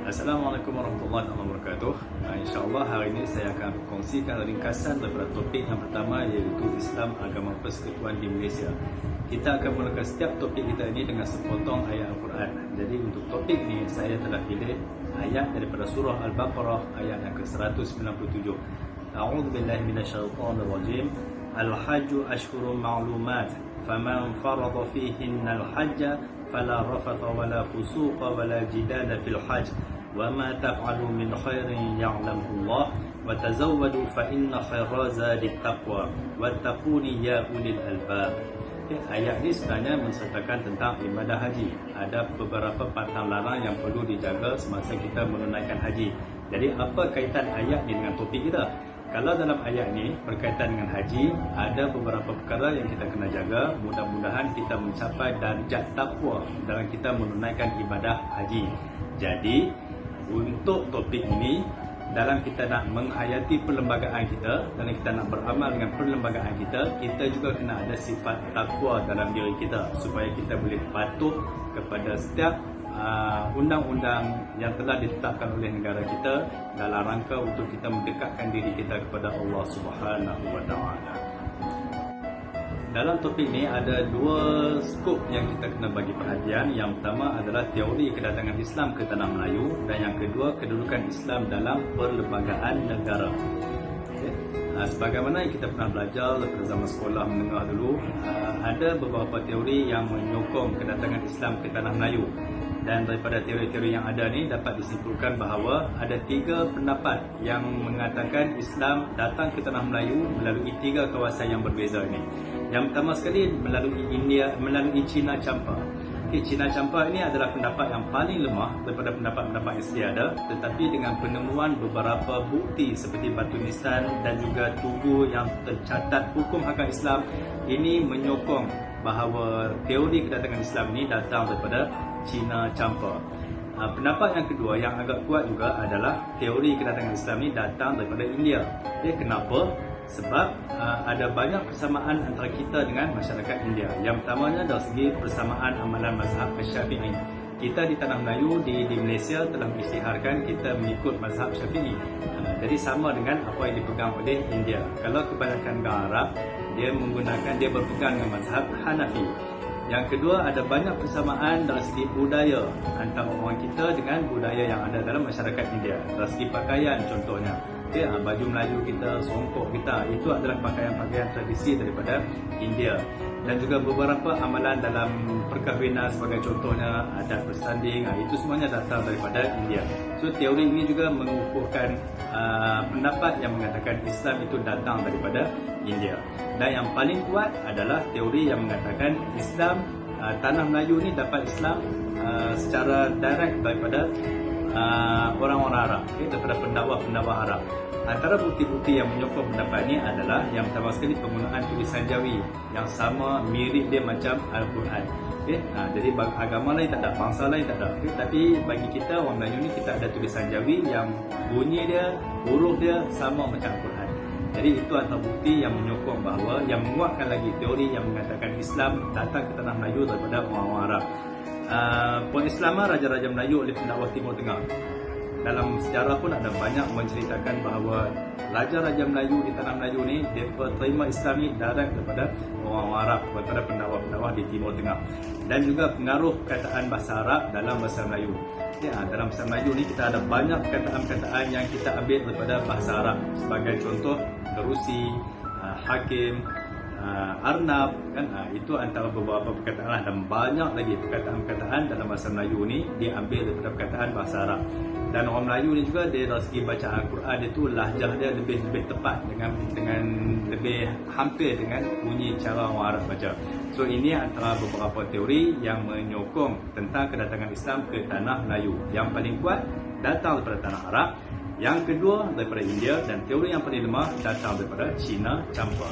Assalamualaikum warahmatullahi wabarakatuh. InsyaAllah hari ini saya akan kongsikan ringkasan daripada topik yang pertama, iaitu Islam Agama Persekutuan di Malaysia. Kita akan mulakan setiap topik kita ini dengan sepotong ayat Al-Quran. Jadi untuk topik ini saya telah pilih ayat daripada surah Al-Baqarah ayat yang ke-197. A'udzubillahi minasyaitonirrajim. Al-hajju ashhurun ma'lumat. Faman farada fihinna al-hajja fala rafatha wala fusuqa wala jidala fil hajj. وَمَا تَفْعَلُوا مِنْ خَيْرٍ يَعْلَمْهُ اللَّهُ وَتَزَوَّدُوا فَإِنَّ خَيْرَ زَادِ التَّقْوَى وَاتَّقُونِ يَا أُولِي الْأَلْبَابِ. Ayat ini sebenarnya menceritakan tentang ibadah haji. Ada beberapa pantang larang yang perlu dijaga semasa kita menunaikan haji. Jadi apa kaitan ayat ini dengan topik kita? Kalau dalam ayat ini berkaitan dengan haji, ada beberapa perkara yang kita kena jaga. Mudah-mudahan kita mencapai darjat takwa dalam kita menunaikan ibadah haji. Jadi untuk topik ini, dalam kita nak menghayati perlembagaan kita, dalam kita nak beramal dengan perlembagaan kita, kita juga kena ada sifat takwa dalam diri kita supaya kita boleh patuh kepada setiap undang-undang yang telah ditetapkan oleh negara kita dalam rangka untuk kita mendekatkan diri kita kepada Allah Subhanahu wa taala. Dalam topik ini ada dua skop yang kita kena bagi perhatian. Yang pertama adalah teori kedatangan Islam ke tanah Melayu, dan yang kedua kedudukan Islam dalam perlembagaan negara. Sebagaimana yang kita pernah belajar daripada zaman sekolah menengah dulu, ada beberapa teori yang menyokong kedatangan Islam ke tanah Melayu. Dan daripada teori-teori yang ada ni dapat disimpulkan bahawa ada tiga pendapat yang mengatakan Islam datang ke tanah Melayu melalui tiga kawasan yang berbeza ini. Yang pertama sekali melalui India, melalui Cina Champa. Cina Champa ini adalah pendapat yang paling lemah daripada pendapat-pendapat yang sedia ada, tetapi dengan penemuan beberapa bukti seperti batu nisan dan juga tugu yang tercatat hukum akal Islam, ini menyokong bahawa teori kedatangan Islam ini datang daripada Cina Champa. Pendapat yang kedua yang agak kuat juga adalah teori kedatangan Islam ini datang daripada India. Kenapa? Sebab ada banyak persamaan antara kita dengan masyarakat India. Yang pertamanya dari segi persamaan amalan mazhab Syafi'i. Kita di tanah Melayu di Malaysia telah mengisytiharkan kita mengikut mazhab Syafi'i. Jadi sama dengan apa yang dipegang oleh India. Kalau kebanyakan negara Arab, dia berpegang dengan mazhab Hanafi. Yang kedua, ada banyak persamaan dari segi budaya antara orang kita dengan budaya yang ada dalam masyarakat India. Dari segi pakaian contohnya, baju Melayu kita, songkok kita, itu adalah pakaian-pakaian tradisi daripada India. Dan juga beberapa amalan dalam perkahwinan sebagai contohnya, adat bersanding, itu semuanya datang daripada India. So teori ini juga mengukuhkan pendapat yang mengatakan Islam itu datang daripada India. Dan yang paling kuat adalah teori yang mengatakan Islam, tanah Melayu ni dapat Islam secara direct daripada orang-orang Arab, daripada pendakwa-pendakwa Arab. Antara bukti-bukti yang menyokong pendapat ini adalah yang pertama sekali penggunaan tulisan Jawi yang sama, mirip dia macam Al-Quran. Jadi agama lain tak ada, bangsa lain tak ada. Tapi bagi kita orang Melayu ni, kita ada tulisan Jawi yang bunyi dia, huruf dia sama macam Al-Quran. Jadi itu antara bukti yang menyokong bahawa, yang menguatkan lagi teori yang mengatakan Islam datang ke tanah Melayu daripada orang-orang Arab. Pengislaman Raja-Raja Melayu oleh pendakwa Timur Tengah. Dalam sejarah pun ada banyak menceritakan bahawa Raja-Raja Melayu di tanah Melayu ni, mereka terima Islam ni direct daripada orang-orang Arab, daripada pendakwa-pendakwa di Timur Tengah. Dan juga pengaruh perkataan bahasa Arab dalam bahasa Melayu. Dalam bahasa Melayu ni kita ada banyak perkataan-perkataan yang kita ambil daripada bahasa Arab. Sebagai contoh, kerusi, hakim, arnab, itu antara beberapa perkataan, dan banyak lagi perkataan-perkataan dalam bahasa Melayu ni diambil daripada perkataan bahasa Arab. Dan orang Melayu ni juga, dia dari segi bacaan Al-Quran dia tu, lahjah dia lebih tepat dengan lebih hampir dengan bunyi cara orang Arab baca. So ini antara beberapa teori yang menyokong tentang kedatangan Islam ke tanah Melayu. Yang paling kuat datang daripada tanah Arab, yang kedua daripada India, dan teori yang paling lemah datang daripada Cina Champa.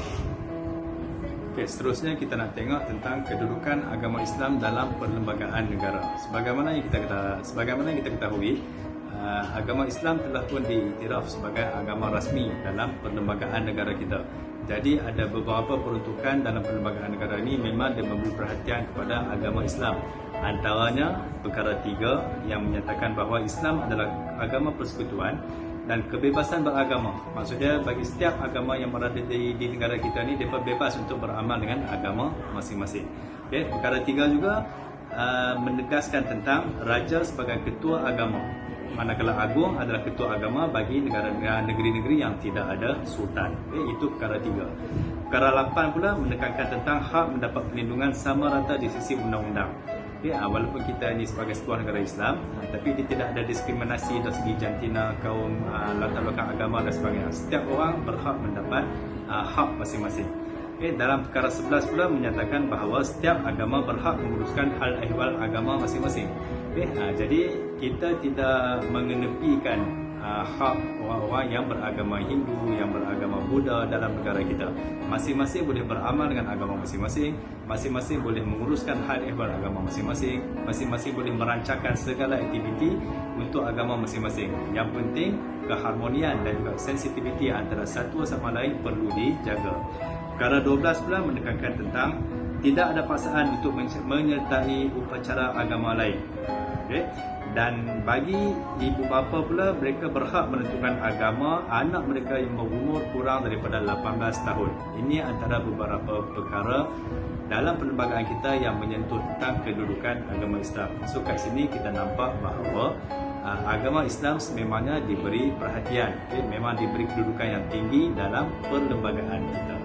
Seterusnya kita nak tengok tentang kedudukan agama Islam dalam perlembagaan negara. Sebagaimana yang kita ketahui, agama Islam telah pun diiktiraf sebagai agama rasmi dalam perlembagaan negara kita. Jadi ada beberapa peruntukan dalam perlembagaan negara ini memang dia memberi perhatian kepada agama Islam. Antaranya perkara 3 yang menyatakan bahawa Islam adalah agama persekutuan dan kebebasan beragama. Maksudnya bagi setiap agama yang berada di negara kita ni, mereka bebas untuk beramal dengan agama masing-masing. Okay. Perkara 3 juga menegaskan tentang raja sebagai ketua agama. Manakala agung adalah ketua agama bagi negeri-negeri yang tidak ada sultan. Okay. Itu perkara 3. Perkara 8 pula menekankan tentang hak mendapat perlindungan sama rata di sisi undang-undang. Okay, walaupun kita ini sebagai sebuah negara Islam, tapi dia tidak ada diskriminasi dari segi jantina, kaum, latar belakang agama dan sebagainya. Setiap orang berhak mendapat hak masing-masing. Okay, dalam perkara 11 pula menyatakan bahawa setiap agama berhak menguruskan hal ehwal agama masing-masing. Okay, jadi kita tidak mengenepikan hak orang-orang yang beragama Hindu, yang beragama Buddha dalam negara kita. Masing-masing boleh beramal dengan agama masing-masing, masing-masing boleh menguruskan hal ehwal agama masing-masing, masing-masing boleh merancangkan segala aktiviti untuk agama masing-masing. Yang penting keharmonian dan juga sensitiviti antara satu sama lain perlu dijaga. Perkara 12 pula menekankan tentang tidak ada paksaan untuk menyertai upacara agama lain. Okay. Dan bagi ibu bapa pula, mereka berhak menentukan agama anak mereka yang berumur kurang daripada 18 tahun. Ini antara beberapa perkara dalam perlembagaan kita yang menyentuh tentang kedudukan agama Islam. So kat sini kita nampak bahawa agama Islam sememangnya diberi perhatian, okay? Memang diberi kedudukan yang tinggi dalam perlembagaan kita.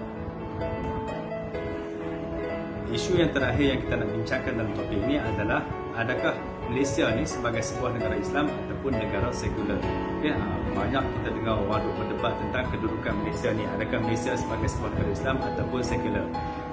Isu yang terakhir yang kita nak bincangkan dalam topik ini adalah adakah Malaysia ni sebagai sebuah negara Islam ataupun negara sekular. Okay, banyak kita dengar orang berdebat tentang kedudukan Malaysia ni, adakah Malaysia sebagai sebuah negara Islam ataupun sekular.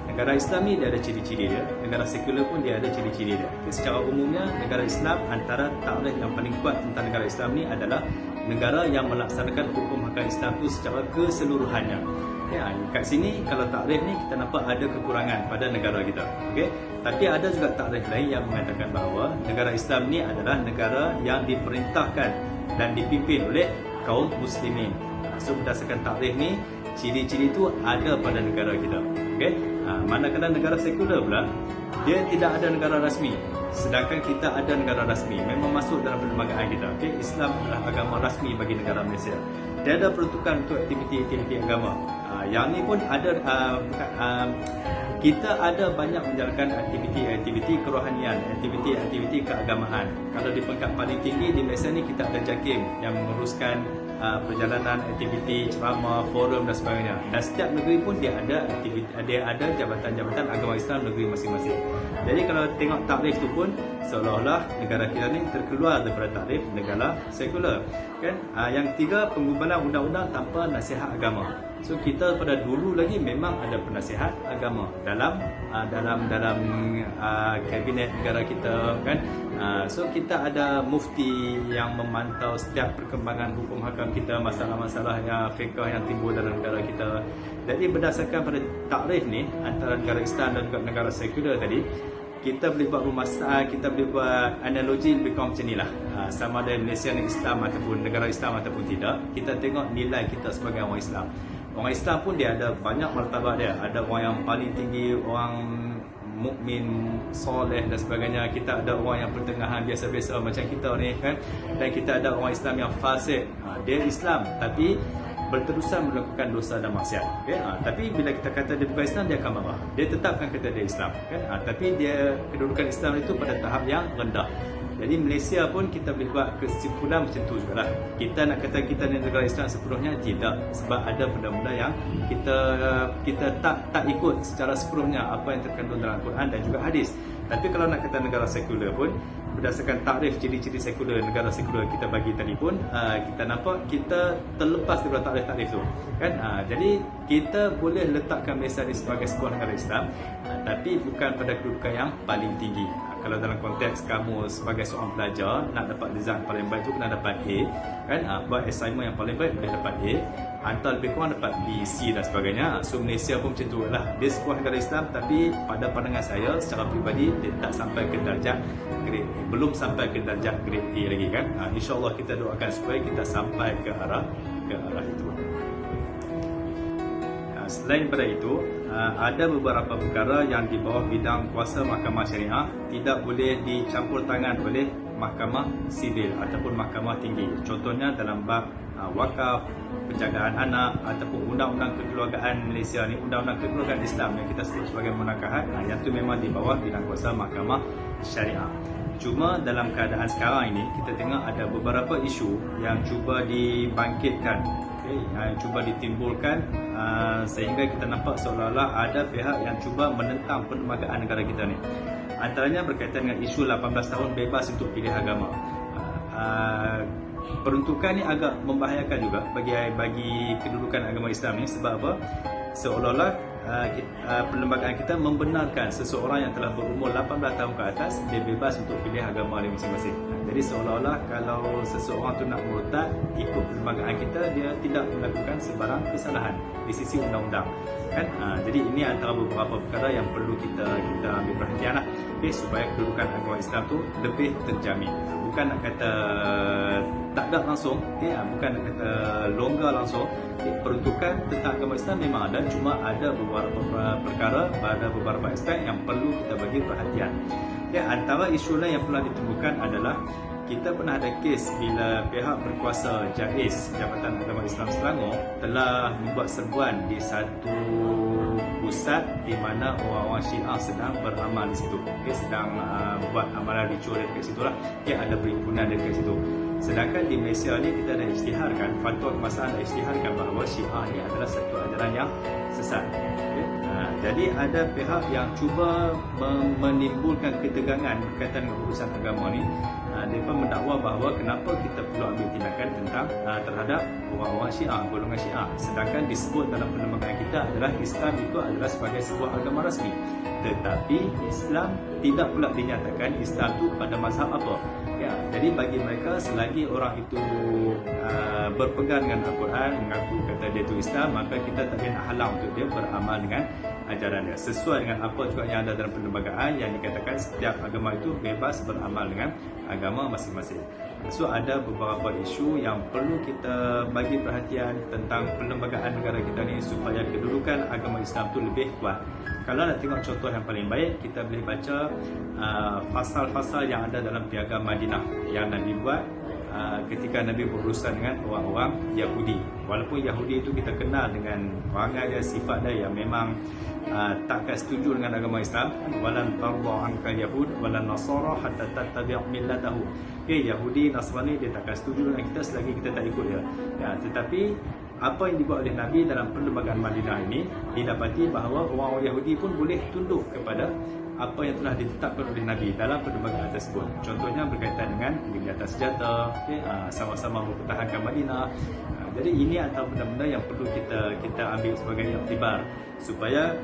Negara Islam ni dia ada ciri-ciri dia, negara sekular pun dia ada ciri-ciri dia. Okay, secara umumnya negara Islam, antara takrif yang paling kuat tentang negara Islam ni adalah negara yang melaksanakan hukum hakam Islam tu secara keseluruhannya. Ya, kat sini kalau takrif ni kita nampak ada kekurangan pada negara kita. Okey. Tapi ada juga takrif lain yang mengatakan bahawa negara Islam ni adalah negara yang diperintahkan dan dipimpin oleh kaum muslimin. So berdasarkan takrif ni, ciri-ciri itu ada pada negara kita. Okey. Manakala negara sekular pula, dia tidak ada negara rasmi. Sedangkan kita ada negara rasmi, memang masuk dalam perlembagaan kita. Okay? Islam adalah agama rasmi bagi negara Malaysia. Dia ada peruntukan untuk aktiviti-aktiviti agama. Yang ni pun ada, kita ada banyak menjalankan aktiviti-aktiviti kerohanian, aktiviti-aktiviti keagamaan. Kalau di peringkat paling tinggi di Malaysia ni kita ada JAKIM yang menguruskan perjalanan, aktiviti, ceramah, forum dan sebagainya. Dan setiap negeri pun dia ada aktiviti, dia ada jabatan-jabatan agama Islam negeri masing-masing. Jadi kalau tengok takrif tu pun seolah-olah negara kita ni terkeluar daripada takrif negara sekular. Kan? Yang tiga, penggubalan undang-undang tanpa nasihat agama. So kita pada dulu lagi memang ada penasihat agama dalam kabinet negara kita, kan. So kita ada mufti yang memantau setiap perkembangan hukum hakam kita, masalah-masalah yang fiqh yang timbul dalam negara kita. Jadi berdasarkan pada takrif ni antara negara Islam dan juga negara sekular tadi, kita boleh buat kita boleh buat analogi lebih kurang macam inilah. Sama ada Malaysia ni Islam ataupun negara Islam ataupun tidak, kita tengok nilai kita sebagai orang Islam. Orang Islam pun dia ada banyak martabat dia. Ada orang yang paling tinggi, orang mukmin, soleh dan sebagainya. Kita ada orang yang pertengahan biasa-biasa macam kita ni, kan. Dan kita ada orang Islam yang fasik. Dia Islam tapi berterusan melakukan dosa dan maksiat. Okay? Tapi bila kita kata dia bukan Islam, dia akan marah. Dia tetap akan kata dia Islam, kan. Tapi dia kedudukan Islam itu pada tahap yang rendah. Jadi Malaysia pun kita boleh buat kesimpulan macam tu jugalah. Kita nak kata kita ni negara Islam sepenuhnya, tidak. Sebab ada benda-benda yang kita tak ikut secara sepenuhnya apa yang terkandung dalam Quran dan juga hadis. Tapi kalau nak kata negara sekular pun, berdasarkan takrif ciri-ciri sekular, negara sekular kita bagi tadi pun, kita nampak kita terlepas daripada takrif-takrif tu, kan. Jadi kita boleh letakkan Malaysia ni sebagai sebuah negara Islam, tapi bukan pada kedudukan yang paling tinggi. Kalau dalam konteks kamu sebagai seorang pelajar nak dapat result paling baik tu kena dapat A, kan. Buat assignment yang paling baik boleh dapat A, hantar lebih kurang dapat B, C dan sebagainya. So Malaysia pun macam tu lah. Dia sebuah negara Islam tapi pada pandangan saya secara peribadi dia tak sampai ke darjah grade A, belum sampai ke darjah grade A lagi, kan. InsyaAllah kita doakan supaya kita sampai ke arah itu. Selain daripada itu, ada beberapa perkara yang di bawah bidang kuasa mahkamah syariah tidak boleh dicampur tangan oleh mahkamah sivil ataupun mahkamah tinggi. Contohnya dalam bab wakaf, penjagaan anak ataupun undang-undang kekeluargaan Malaysia ni, undang-undang kekeluargaan Islam yang kita sebut sebagai munakahat, yang itu memang di bawah bidang kuasa mahkamah syariah. Cuma dalam keadaan sekarang ini kita tengok ada beberapa isu yang cuba dibangkitkan, yang cuba ditimbulkan, sehingga kita nampak seolah-olah ada pihak yang cuba menentang perlembagaan negara kita ni. Antaranya berkaitan dengan isu 18 tahun bebas untuk pilih agama. Peruntukan ni agak membahayakan juga bagi kedudukan agama Islam ni. Sebab apa? Seolah-olah perlembagaan kita membenarkan seseorang yang telah berumur 18 tahun ke atas dia bebas untuk pilih agama dia masing-masing. Jadi seolah-olah kalau seseorang tu nak murtad ikut perlembagaan kita, dia tidak melakukan sebarang kesalahan di sisi undang-undang, kan? Jadi ini antara beberapa perkara yang perlu kita ambil perhatian lah, supaya kedudukan agama Islam tu lebih terjamin. Bukan nak kata tak ada langsung, bukan nak kata longgar langsung. Peruntukan tentang agama Islam memang ada, cuma ada beberapa perkara, ada beberapa aspek yang perlu kita bagi perhatian. Antara isu lain yang pernah ditemukan adalah kita pernah ada kes bila pihak berkuasa JAIS, Jabatan Agama Islam Selangor, telah membuat serbuan di satu pusat di mana orang-orang Syiah sedang beramal di situ. Sedang buat amalan ritual dekat situ lah. Ada perhimpunan dekat situ. Sedangkan di Malaysia ni kita ada isytiharkan, fatwa kebangsaan ada isytiharkan bahawa Syiah ni adalah satu ajaran yang sesat. Jadi ada pihak yang cuba menimbulkan ketegangan berkaitan dengan urusan agama ni. Mereka mendakwa bahawa kenapa kita perlu ambil tindakan tentang terhadap orang-orang Syiah, golongan Syiah. Sedangkan disebut dalam perlembagaan kita adalah Islam itu adalah sebagai sebuah agama rasmi. Tetapi Islam tidak pula dinyatakan Islam itu pada mazhab apa. Jadi bagi mereka selagi orang itu berpegang dengan Al-Quran, mengaku kata dia itu Islam, maka kita tak boleh nak halang untuk dia beramal dengan ajaran dia. Sesuai dengan apa juga yang ada dalam perlembagaan yang dikatakan setiap agama itu bebas beramal dengan agama masing-masing. So ada beberapa isu yang perlu kita bagi perhatian tentang perlembagaan negara kita ni supaya kedudukan agama Islam tu lebih kuat. Kalau nak tengok contoh yang paling baik, kita boleh baca fasal-fasal yang ada dalam Piagam Madinah yang Nabi buat ketika Nabi berurusan dengan orang-orang Yahudi. Walaupun Yahudi itu kita kenal dengan perangai dia, sifat dia yang memang takkan setuju dengan agama Islam. Walan tarda anka yahud walan nasara hatta tattabi' millatahu. Yahudi, Nasrani dia takkan setuju dengan kita selagi kita tak ikut dia. Tetapi apa yang dibuat oleh Nabi dalam perlembagaan Madinah ini, didapati bahawa orang-orang Yahudi pun boleh tunduk kepada apa yang telah ditetapkan oleh Nabi dalam perlembagaan tersebut. Contohnya berkaitan dengan gencatan senjata, sama-sama mempertahankan Madinah. Jadi ini antara benda-benda yang perlu kita ambil sebagai iktibar supaya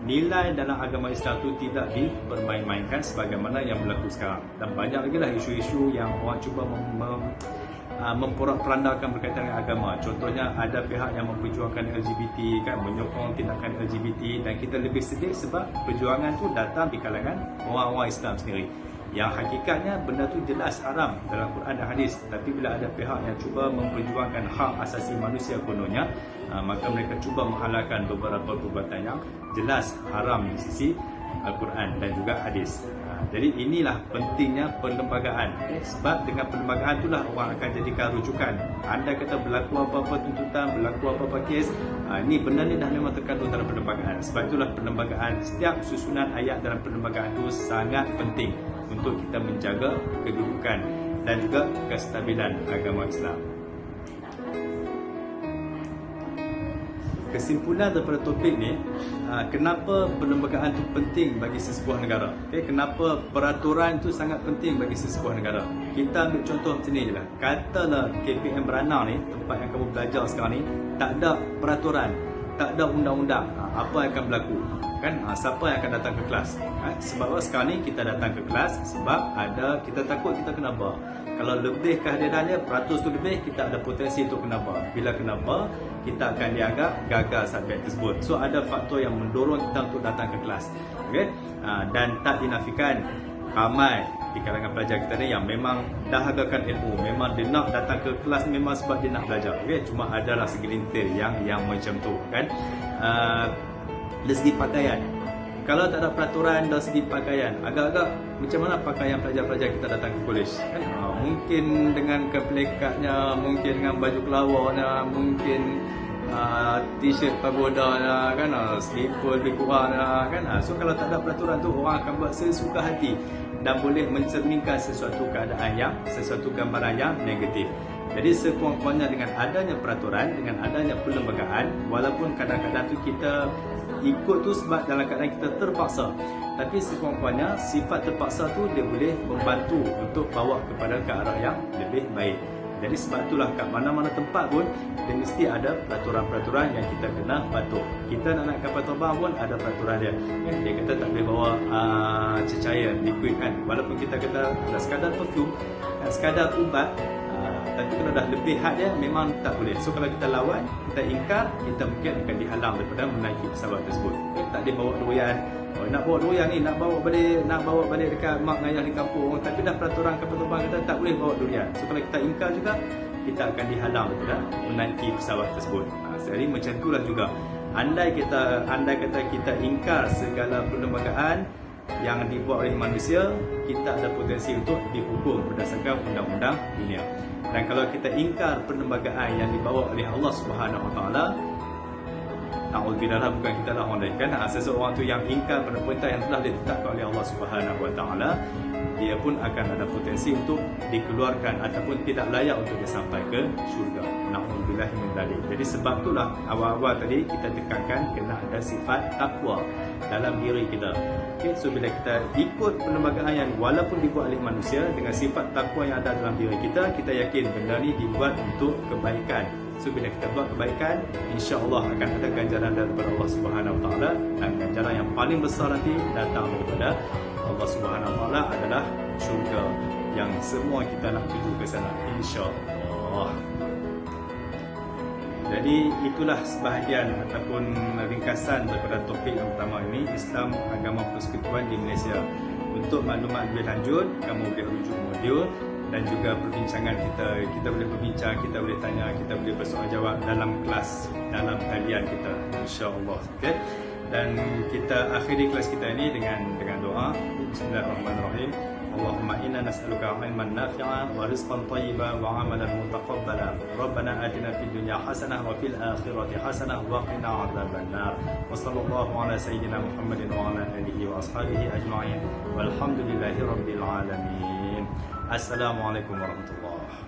nilai dalam agama Islam itu tidak dipermain-mainkan sebagaimana yang berlaku sekarang. Dan banyak lagi lah isu-isu yang orang cuba memporak-perandakan berkaitan dengan agama. Contohnya ada pihak yang memperjuangkan LGBT, kan, menyokong tindakan LGBT, dan kita lebih sedih sebab perjuangan tu datang di kalangan orang-orang Islam sendiri. Yang hakikatnya benda tu jelas haram dalam Quran dan hadis, tapi bila ada pihak yang cuba memperjuangkan hak asasi manusia kononnya, maka mereka cuba menghalalkan beberapa perbuatan yang jelas haram di sisi Al-Quran dan juga hadis. Jadi inilah pentingnya perlembagaan, sebab dengan perlembagaan itulah orang akan jadikan rujukan. Anda kata berlaku apa-apa tuntutan, berlaku apa-apa kes, ni benda ni dah memang terkandung dalam perlembagaan. Sebab itulah perlembagaan, setiap susunan ayat dalam perlembagaan itu sangat penting untuk kita menjaga kedudukan dan juga kestabilan agama Islam. Kesimpulan daripada topik ni, kenapa perlembagaan itu penting bagi sesebuah negara. Kenapa peraturan itu sangat penting bagi sesebuah negara. Kita ambil contoh macam ni je lah. Katalah KPM Beranang ni, tempat yang kamu belajar sekarang ni, tak ada peraturan, tak ada undang-undang, apa yang akan berlaku? Kan, siapa yang akan datang ke kelas? Sebab apa sekarang ni kita datang ke kelas? Sebab kita takut kita kena bar. Kalau lebih kehadirannya, peratus tu lebih, kita ada potensi untuk kena bar. Bila kena bar, kita akan dianggap gagal subjek tersebut. So ada faktor yang mendorong kita untuk datang ke kelas. Dan tak dinafikan ramai di kalangan pelajar kita ni yang memang dahagakan ilmu, memang dia nak datang ke kelas memang sebab dia nak belajar. Okay? Cuma adalah segelintir yang macam tu kan. Dari segi pakaian, kalau tak ada peraturan dari segi pakaian, agak-agak macam mana pakaian pelajar-pelajar kita datang ke kolej kan? Mungkin dengan kepelekatnya, mungkin dengan baju kelawarnya, mungkin t-shirt pagoda kan, slipper lebih kurang kan. So kalau tak ada peraturan tu, orang akan buat sesuka hati dan boleh mencerminkan sesuatu keadaan sesuatu gambaran yang negatif. Jadi sekurang-kurangnya dengan adanya peraturan, dengan adanya perlembagaan, walaupun kadang-kadang tu kita ikut tu sebab dalam keadaan kita terpaksa, tapi sekurang-kurangnya sifat terpaksa tu dia boleh membantu untuk bawa kepada ke arah yang lebih baik. Jadi sebab itulah kat mana-mana tempat pun dia mesti ada peraturan-peraturan yang kita kena patuh. Kita nak naik kapal terbang pun ada peraturan dia. Dia kata tak boleh bawa cecair, liquid kan. Walaupun kita kata ada sekadar perfume, sekadar ubat, tapi kalau dah lebih had dia memang tak boleh. So kalau kita lawan, kita ingkar, kita mungkin akan dihalang daripada menaiki pesawat tersebut. Tak boleh bawa durian. Nak bawa durian ni, nak bawa balik dekat mak ayah di kampung, tapi dah peraturan kapal terbang kata tak boleh bawa durian. So kalau kita ingkar juga, kita akan dihalang daripada menaiki pesawat tersebut. Jadi macam itulah juga. Andai kata kita ingkar segala perlembagaan yang dibuat oleh manusia, kita ada potensi untuk dihukum berdasarkan undang-undang dunia. Dan kalau kita ingkar perlembagaan yang dibawa oleh Allah Subhanahu Wa Taala, ta'udzubillah, bukan kita lah orang lain kan. Seseorang tu yang ingkar pada perintah yang telah ditetapkan oleh Allah Subhanahu Wa Taala, dia pun akan ada potensi untuk dikeluarkan ataupun tidak layak untuk dia sampai ke syurga. Na'udzubillah min dzalik. Jadi sebab itulah awal-awal tadi kita tekankan kena ada sifat takwa dalam diri kita. Okay, so bila kita ikut perlembagaan yang walaupun dibuat oleh manusia, dengan sifat takwa yang ada dalam diri kita, kita yakin benda ni dibuat untuk kebaikan. So bila kita buat kebaikan, insya-Allah akan ada ganjaran daripada Allah Subhanahu Wa Taala, dan ganjaran yang paling besar nanti datang daripada Allah Subhanahu Wa Taala adalah syurga yang semua kita nak tuju ke sana, insya-Allah. Jadi itulah sebahagian ataupun ringkasan daripada topik yang pertama ini, Islam Agama Persekutuan di Malaysia. Untuk maklumat lebih lanjut, kamu boleh rujuk modul dan juga perbincangan kita. Kita boleh berbincang, kita boleh tanya, kita boleh bersoal jawab dalam kelas, dalam talian kita, insya-Allah. Okay? Dan kita akhiri kelas kita ini dengan doa. Bismillahirrahmanirrahim. Allahumma inna nas'aluka ilman nafi'a wa rizqan thayyiban wa 'amalan mutaqabbalan. Rabbana atina fid dunya hasanah wa fil akhirati hasanah wa qina 'adzabannar. Wa sallallahu ala sayyidina Muhammadin wa ala alihi wa ashabihi ajma'in. Walhamdulillahi rabbil alamin. Assalamualaikum warahmatullahi wabarakatuh.